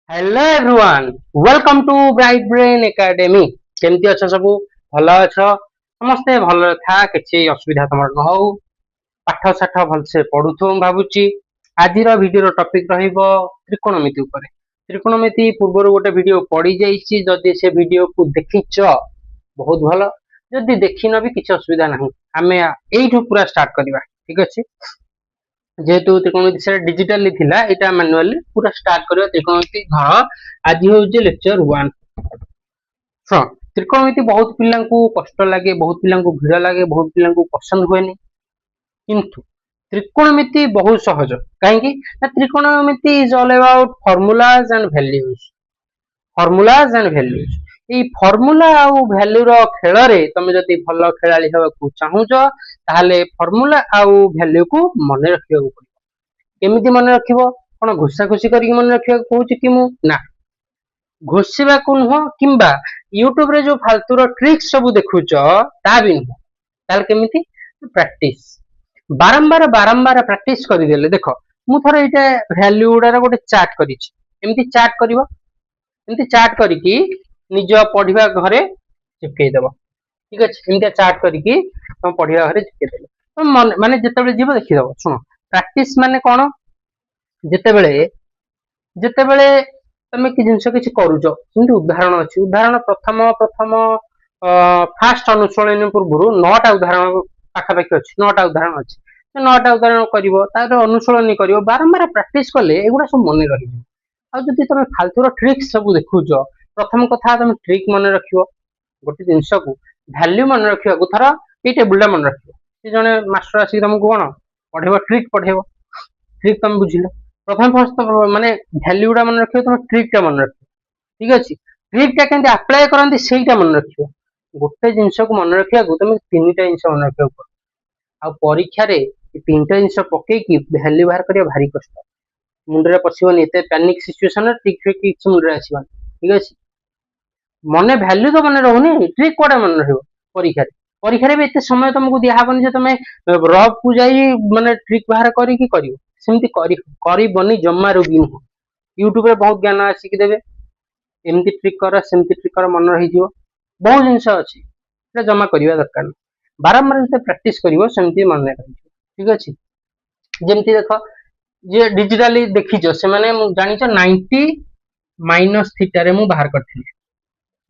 Hello everyone, welcome to Bright Brain Academy. केमती अच्छा सबू भल अछ समस्ते भल था किसी असुविधा तुम न हो पाठ साठ भलसे पढ़ुथु भावुची। आज भिडियो टॉपिक रहिबो त्रिकोणमिति ऊपर। त्रिकोणमिति पूर्व गोटे वीडियो पड़ी जाइए, जदि से वीडियो को देखिच बहुत भल, जदि देखिन भी किसी असुविधा नहीं। आम यू पूरा स्टार्ट करवा, ठीक अच्छे। जेहेतु त्रिकोणमिति से डिजिटाली थिला, एटा मैनुअली पूरा स्टार्ट करबा त्रिकोणमिति घ। आज होउजे लेक्चर 1। हाँ, त्रिकोणमिति बहुत पिलांकु कष्ट लागे, बहुत पिलांकु भिड़ लागे, बहुत पिलांकु पसंद हुएनी। किंतु त्रिकोणमिति बहुत सहज। कहीं ना, त्रिकोणमिति is all about formulas and values. Formulas and values, এই ফর্মুলা ଆଉ ଭ୍ୟାଲ୍ୟୁ ର ଖେଳରେ ତମେ ଯଦି ଭଲ ଖେଳାଳି ହେବାକୁ ଚାହୁଁଛ, ତାହେଲେ ଫର୍ମୁଲା ଆଉ ଭ୍ୟାଲ୍ୟୁ କୁ ମନେ ରଖିବାକୁ ପଡିବ। କେମିତି ମନେ ରଖିବ? କଣ ଘୋଷାଘୋଷି କରିକି ମନେ ରଖିବାକୁ କହୁଛି କି ମୁଁ? ନା, ଘୋଷିବାକୁ ନୁହଁ, କିମ୍ବା ୟୁଟ୍ୟୁବ ରେ ଯୋଉ ଫାଲତୁର ଟ୍ରିକ୍ସ ସବୁ ଦେଖୁଛ ତା ବି ନୁହଁ। ତାହେଲେ କେମିତି? ପ୍ରାକ୍ଟିସ, ବାରମ୍ବାର ବାରମ୍ବାର ପ୍ରାକ୍ଟିସ କରିଦେଲେ। ଦେଖ, ମୁଁ ଥରେ ଏଇଟା ଭ୍ୟାଲ୍ୟୁ ଗୁଡାର ଗୋଟେ ଚାର୍ଟ କରିଛି। ଏମିତି ଚାର୍ଟ କରିବ, ଏମିତି ଚାର୍ଟ କରିକି ନିଜ ପଢିବା ଘରେ ଚିପକେଇ ଦବ। ঠিক আছে, ଏମିତିଆ ଚାର୍ଟ କରିକି ତମ ପଢିବା ଘରେ ଚିପକେଇ ଦେବ। ମାନେ ଯେତେବେଳେ ଯିବ ଦେଖିଦବ। ଶୁଣ, ପ୍ରାକ୍ଟିସ ମାନେ କଣ? ଯେତେବେଳେ ଯେତେବେଳେ ତମେ କି ଜିନିଷ କିଛି କରୁଛ, ଯେମିତି ଉଦାହରଣ ଅଛି। ଉଦାହରଣ ପ୍ରଥମ ପ୍ରଥମ ଫାଷ୍ଟ ଅନୁଶୀଳନୀ ପୂର୍ବରୁ 9ଟା ଉଦାହରଣ ପାଖାପାଖି ଅଛି। 9ଟା ଉଦାହରଣ ଅଛି। 9ଟା ଉଦାହରଣ କରିବ, ତାର ଅନୁଶୀଳନୀ କରିବ। ବାରମ୍ବାର ପ୍ରାକ୍ଟିସ କଲେ ଏଗୁଡା ସବୁ ମନେ ରହିଯିବ। ଆଉ ଯଦି ତମେ ଫାଲତୁର ଟ୍ରିକ୍ସ ସବୁ ଦେଖୁଛ, प्रथम कथा तुम ट्रिक मन रख। गोटे जिनस को भैल्यू मन रखा, थर ये टेबुल मन रख। जड़े मास्टर आसिक तुमको कौन पढ़ेब? ट्रिक पढ़ेब। ट्रिक तुम बुझिल। प्रथम फर्स्ट माने भैल्यू गुड़ा मन रख, तुम ट्रिक टा मन रख। ठीक अच्छे, ट्रिक टा केमती अप्लाई करती से मन रख। गोटे जिनस को मन रखा तुम 3टा जिनस मन रखा पड़े। आ परीक्षा 3टा जिनस पकईकि भैल्यू बाहर करवा भारी कष्ट। मुंडे पशुनि, एत पैनिक सिचुएसन ट्रिक फ्रिक किसी मुंडे आसवानी। ठीक अच्छे, मन भैल्यू तो मन रोनी, ट्रिक कौटा मन रहा परीक्षा। परीक्षा भी एत समय तुमको दिहबनी जे तुम रफ को जाई माने ट्रिक बाहर करनी जमारू भी नुह। यूट्यूब रे बहुत ज्ञान आसिक देवे, एमती ट्रिक कर सेमती ट्रिक कर, मन रही बहुत जिनस अच्छी। जमा करवा दरकार नहीं। बारंबार जो प्रैक्टिस करमती मन रही। ठीक अच्छे, जमती देख जे डिजिटाली देखीच से जानिच 90 माइनस थीटा रे मु बाहर करथि।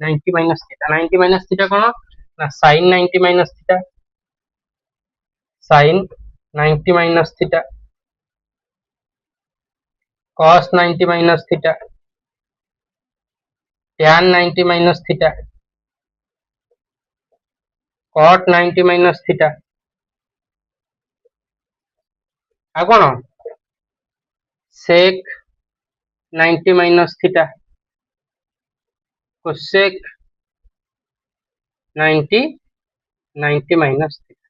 90 माइनस थीटा, 90 माइनस थीटा कौन ना sine 90 minus theta, sine 90 minus theta, cos 90 minus theta, tan 90 minus theta, cot 90 minus theta. आ कौन sec 90 minus theta, cosec 90 minus theta.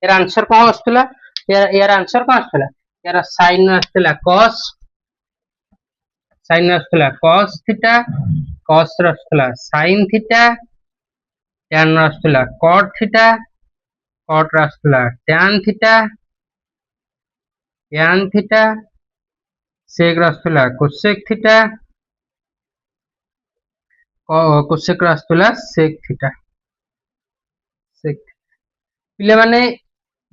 यार आंसर कौन आसला? यार आंसर कौन आसला? यार साइन आसला कॉस, साइन आसला कॉस थीटा, कॉस आसला साइन थीटा, टैन आसला कॉट थीटा, कॉट आसला tan theta, tan theta, sec आसला कोसेक थीटा, कोसेक आसला सेक थीटा। सेक पिले माने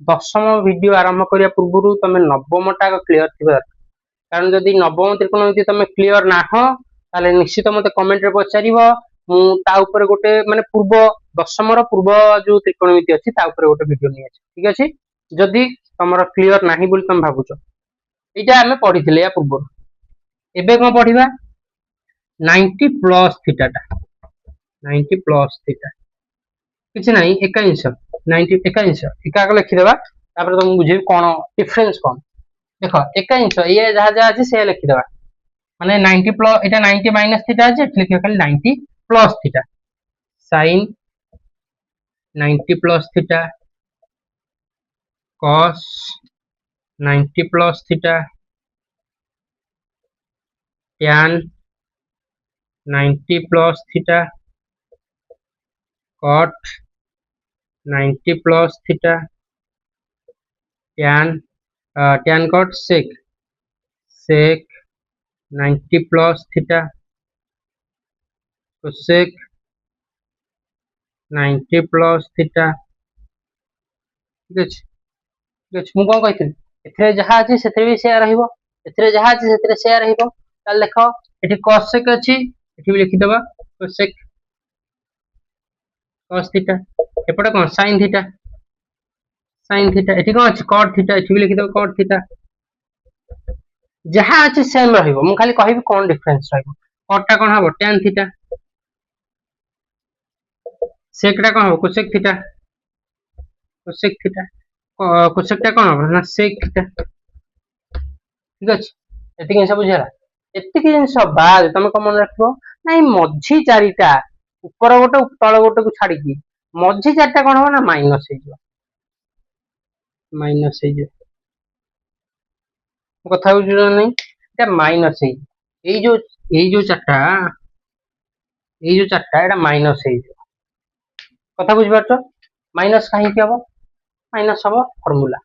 दशम वीडियो आरंभ करिया पूर्व तुम नवम टा क्लियर थी दरकार। कारण जदि नवम त्रिकोणमिति तुम क्लियर ना हो, ताले निश्चित मते कमेंट रे पचारिबो। मु ता ऊपर गोटे माने पूर्व दशम रो पूर्व जो त्रिकोणमिति अछि ता ऊपर गोटे वीडियो नि अछि। ठीक अछि, जदि तमरो क्लियर नाही बोली तुम भाबुछ, एटा हमें पढिथिले या पूर्व। एबे कोन पढिबा? 90 प्लस थीटा टा, 90 प्लस थीटा किसी ना एकांश 90 एकांश एका लिखिदेवा। तुम बुझे कौन डिफरेंस कौन देख। एकांश ये जहाँ जहाँ अच्छे से लिखिदेवा। माने 90 प्लस एटा 90 माइनस थीटा अच्छे लिखियो खाली 90 plus theta, sine 90 plus theta, cos 90 plus theta, tan 90 plus theta, cot 90 plus theta, tan tan cot sec, sec 90 plus theta cosec 90 plus theta. ठीक अच्छे ठीक अच्छे मुझे कौन कही एथिरे जहाँ अच्छी से भी सेया रहिबो एथिरे जहाँ अच्छी से सेया रहिबो ताल देख एठी कोसेक अच्छी एठी भी लिखिदबा कोसेक cos थीटा एपटे कौन sin थीटा एठी कौन अच्छी cot थीटा एठी भी लिखिदबा cot थीटा जहाँ अच्छी सेम रहिबो मु खाली कहिबी कौन डिफरेंस रहिबो cot टा कौन हबो tan थीटा sec टा कौन हबो cosec थीटा cosec टा कौन हबो ना sec थीटा। ठीक अच्छे एतिक जिनस बुझीगला एतिक जिनस बाद तुम कौन मन रखिबो ना मझी चारिटा ऊपर गोटे तल गोटे को छाड़ी मझी चारिटा कौन हबो ना माइनस कथा बुझ नहीं এটা माइनस जो चार्टा एटा माइनस कथा बुझ पारछ माइनस कहीं हम माइनस हम फर्मूला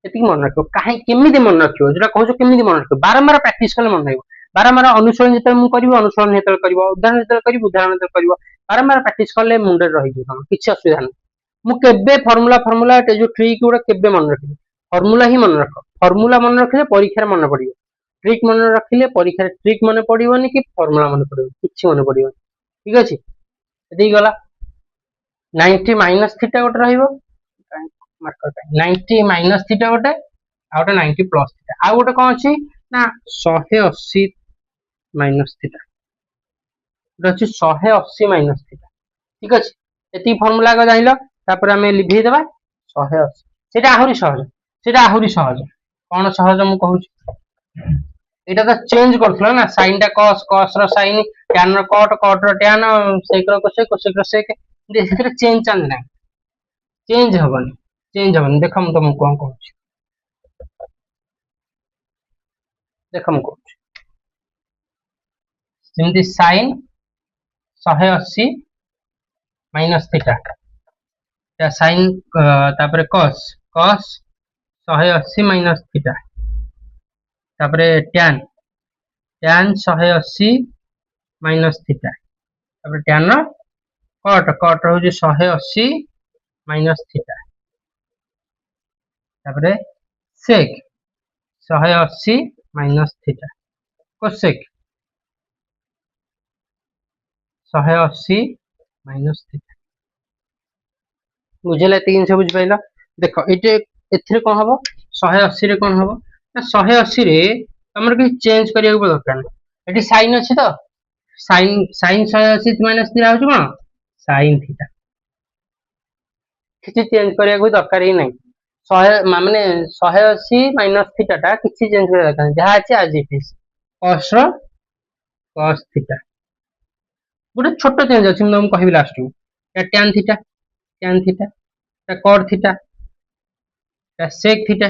ये मन रख कहीं केमी मन रख जो कह केमी मन रख बारंबार प्राक्ट कले मन रहा बारंबार अनुसरण जो करी अनुसरण जो उदाहरण जो करी उदाहरण जो कर बारंबार प्राक्ट कले मुंडे रही किसी असुविधा नहीं मुझे फर्मूला फर्मूला जो ट्रिक गुड़ा के मन रखी फर्मूला ही मन रख फर्मूला मन रखिले परीक्षा मन पड़ो ट्रिक मन रखिले परीक्षा ट्रिक मन पड़ोनी कि फर्मूला मन पड़ो कि मन पड़ो। ठीक अच्छे ये गला 90 माइनस थीटा गोटे रहिबो 90 माइनस थीटा गोटे आ गोटे 90 प्लस थीटा आ गोटे कौन अच्छी ना 180 माइनस थीटा गोटे अच्छी 180 माइनस थीटा। ठीक अच्छे ये फर्मूला को जान तापर आम लिभे देवा 180 सेटा आहुरी सहज कौन सहज मु कहूँ एटा तो चेंज करथला ना साइन टा cos cos rho sine tan रो cot cot रो tan sec रो cosec cosec रो sec एथिरे चेंज चांद ना चेंज हबन देख हम तुमको कौन कहूँ देख मु कहूँ जेमती साइन 180 माइनस थीटा साइन तापर cos cos 180 माइनस थीटा तापर tan tan 180 माइनस थीटा तापर tan रो cot cot रो 180 माइनस थीटा तापर sec 180 minus theta cosec 180 minus theta बुझेला 300 बुझ पाइला देख ये एथिरे कौन हम 180 रे कौन हम ना 180 रे तुम कि चेंज करिया दरकार नहीं ये साइन अच्छी तो साइन साइन 180 माइनस थीटा हो कौन साइन थीटा किसी चेंज करिया दरकार ही नहीं 100 माने 180 माइनस थीटा टा किसी चेंज करिया दरकार जहाँ अच्छे आज इट इज cos रो cos थीटा गोटे छोट चेंज अच्छी मुझे कहबी लास्ट को tan theta cot theta sec theta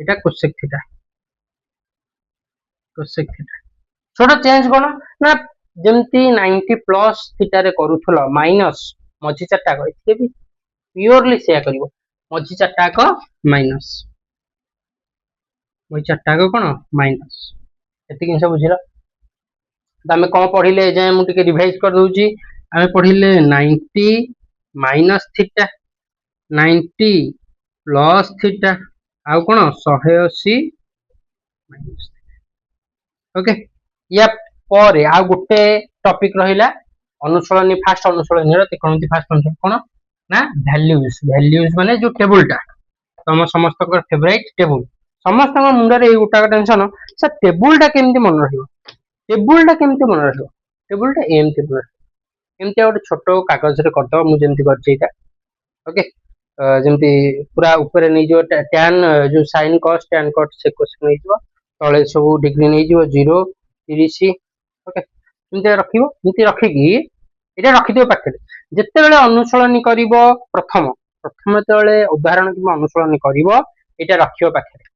एटा cosec थीटा छोट चेंज कौन ना जमती 90 प्लस थीटा रे करूथलो माइनस मझी चार्टा को एथे भी प्योरली सेया करिवो मझी चार्टा को माइनस मझी चार्टा को कोन माइनस एति किन सब बुझिलो आम कौन पढ़िले जाए मुझे रिवाइज कर दूची आम पढ़िले 90 माइनस थीटा 90 प्लस थीटा आउ कौन 180 माइनस थीटा ओके या पर आ गोटे टॉपिक रहिला अनुसरणी फास्ट अनुसरणी त्रिकोणमिति फास्ट अनुसरण कौन ना वैल्यूज माने जो टेबुलटा तुम समस्त फेवरेट टेबुल समस्त मुंडे ये गोटा टेंशन से टेबुलटा केमती मन रहिबो टेबुलटा केमती मन रहिबो टेबुलटा एमती मन रहिबो एमती गोटे छोट कागज रे करदो मु जेमती करछि एटा ओके जेमती पूरा ऊपर नै जो tan जो sin cos tan cot sec cos नै जो तळे सब डिग्री नै जो 0 30 ओके एमती रखिबो एमती रखिकी एटा रखि दियो पाखे जेते बेले अनुसरण करिवो प्रथम तळे उदाहरण कि अनुसरण करिवो एटा रखियो पाखे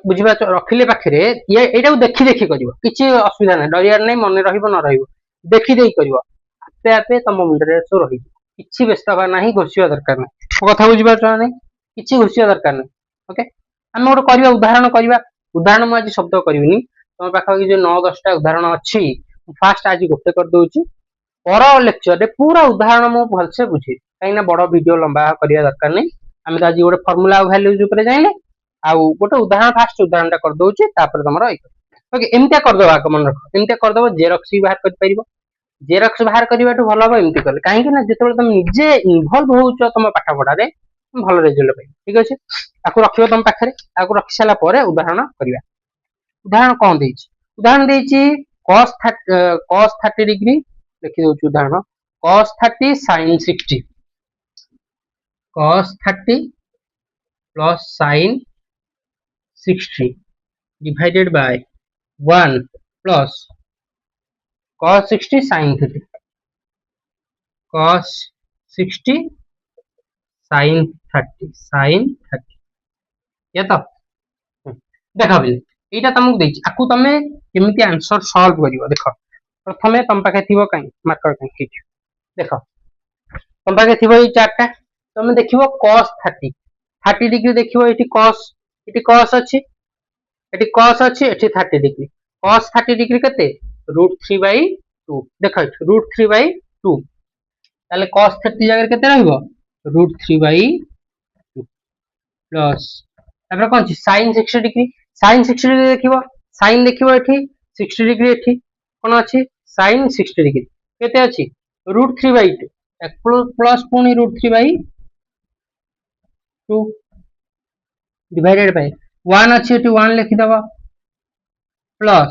बुझिबा रखिले पाखे ये एटा देखि देखि करिवो किछि असुविधा नै डरियार नै मन रहिबो न रहिबो देखि देई करिवो आपे आपे तम मुंडरे सो रहि किछि व्यस्त बा नाही घोषिया दरकार नै कथा बुझिबा नै किछि घोषिया दरकार नै ओके आम गोटे करवा उदाहरण करवा उदाहरण मुझे शब्द करनी तुम पाखा जो 9-10टा उदाहरण अच्छी फास्ट आज गोटे कर दूची पर लेक्चर रे पूरा उदाहरण मु भलसे बुझे कहीं बड़ वीडियो लंबा करवा दरकार नहीं आम तो आज गोटे फर्मुला वैल्यूज ऊपर जाइले आउ गोटे उदाहरण फास्ट उदाहरण टा कर दूची तापर तुम ओके एमती करदे आग मन रख एमती करदे जेरक्स भी बाहर कर जेरक्स बाहर करवा भल हम एमती कले कहीं जो तुम निजे इनवल्व होच तुम पाठ पढ़ारे भल रिजल्ट पाइ ठीक अच्छे आपको रख तुम पाखे आपको रखी सारा उदाहरण करवा उदाहरण कौन देछि उदाहरण देछि cos 30 डिग्री लिखि दउछु उदाहरण cos 30 sin 60 cos 30 plus sin 60 divided by 1 plus cos 60 sin 30 cos 60 sin 30 ये तो देख यहाँ तुमको देछि आकु तमे केमिति आंसर सॉल्व करिवो देख प्रथमे तुम पाखे थिबो काई मार्कर काई देख तुम पाखे थिबो ई चार्ट तुम देखिबो cos 30 डिग्री देखिबो एठी cos अछि एठी cos अछि एठी 30 डिग्री cos 30 डिग्री केते √3/2 देख √3/2 ताले cos 30 जगह केते रहइबो √3/2 प्लस तापर कोन छी sin 60 डिग्री देखिबो sin देखिबो एठी 60 डिग्री एठी कोन अछि sin 60 डिग्री केते अछि √3/2 प्लस पुनी √3/2 डिवाइडेड बाय 1 अछि एठी 1 लिखि दबा प्लस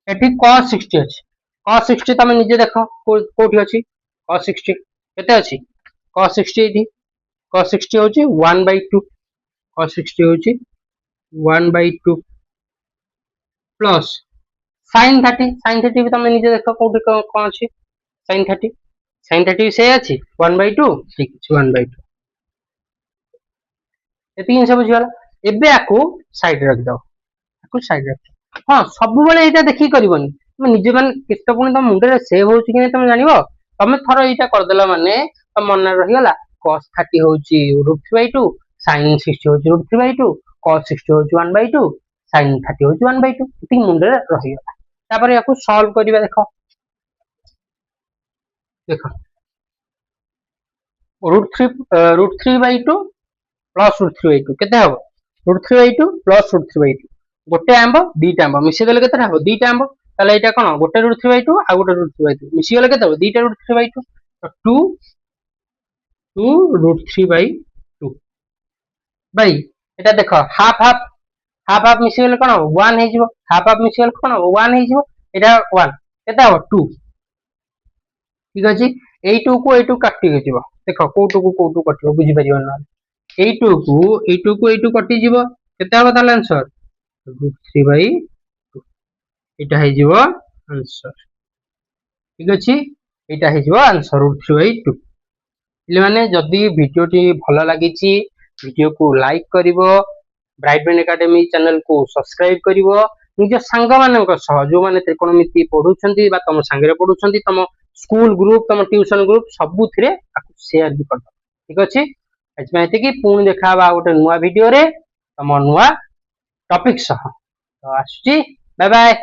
एठी cos 60 अछि cos 60 तमे निजे देखो कोठी अछि cos 60 केते अछि cos 60 एठी cos 60 होची 1/2 cos 60 होची 1/2 प्लस sin 30 भी तमे निजे देखो कोठी कोन अछि sin 30 से अछि 1/2 ठीक अछि 1/2 एतिन सब बुझियाला एबे आकु साइड रख दो आकु साइड रख हां सब बेले एटा देखि करबनी तुम निजे मान किस्त पुनी तुम मुंडे सेव होची कि तुम जानिबो तुम थरो एटा कर देला माने तुम मन रहि गला cos 30 होची √3/2 sin 60 होची √3/2 cos 60 होची 1/2 sin 30 होची 1/2 इति मुंडे रहि गला तापर याकु सॉल्व करिबा देखो देखो √3/2 प्लस √3/2 केते हबो √3/2 प्लस √3/2 गोटे आंब दीटा आंब मिसे देले केते हबो दीटा आंब ताले एटा कोन गोटे √3/2 आ गोटे √3/2 मिसी गेले केते हबो दीटा √3/2 तो 2 √3/2 भाई एटा देखो हाफ मिसी गेले कोन 1 हे जिवो हाफ मिसी गेले कोन 1 हे जिवो एटा 1 केते हबो 2 ठीक अछि ए 2 को ए 2 काटि जिवो देखो कोटू कटियो बुझि परियो ना ए 2 को कटि जिवो केते हबो ताले आंसर √3/2 एटा हे जिवो आंसर ठीक अछि एटा हे जिवो आंसर √3/2 इले माने जदी वीडियो टी भलो लागि छि वीडियो को लाइक करिवो ब्राइट ब्रेन एकेडमी चैनल को सब्सक्राइब करिवो निज संग मानक सह जो माने त्रिकोणमिति पढुछंती बा तम संगरे पढुछंती तम स्कूल ग्रुप तम ट्यूशन ग्रुप सबु थिरे आकु शेयर भी कर ठीक अछि आज में एति कि पुणी देखा बा गोटे नुवा वीडियो रे तम नुवा टॉपिक सह तो आछी बाय बाय।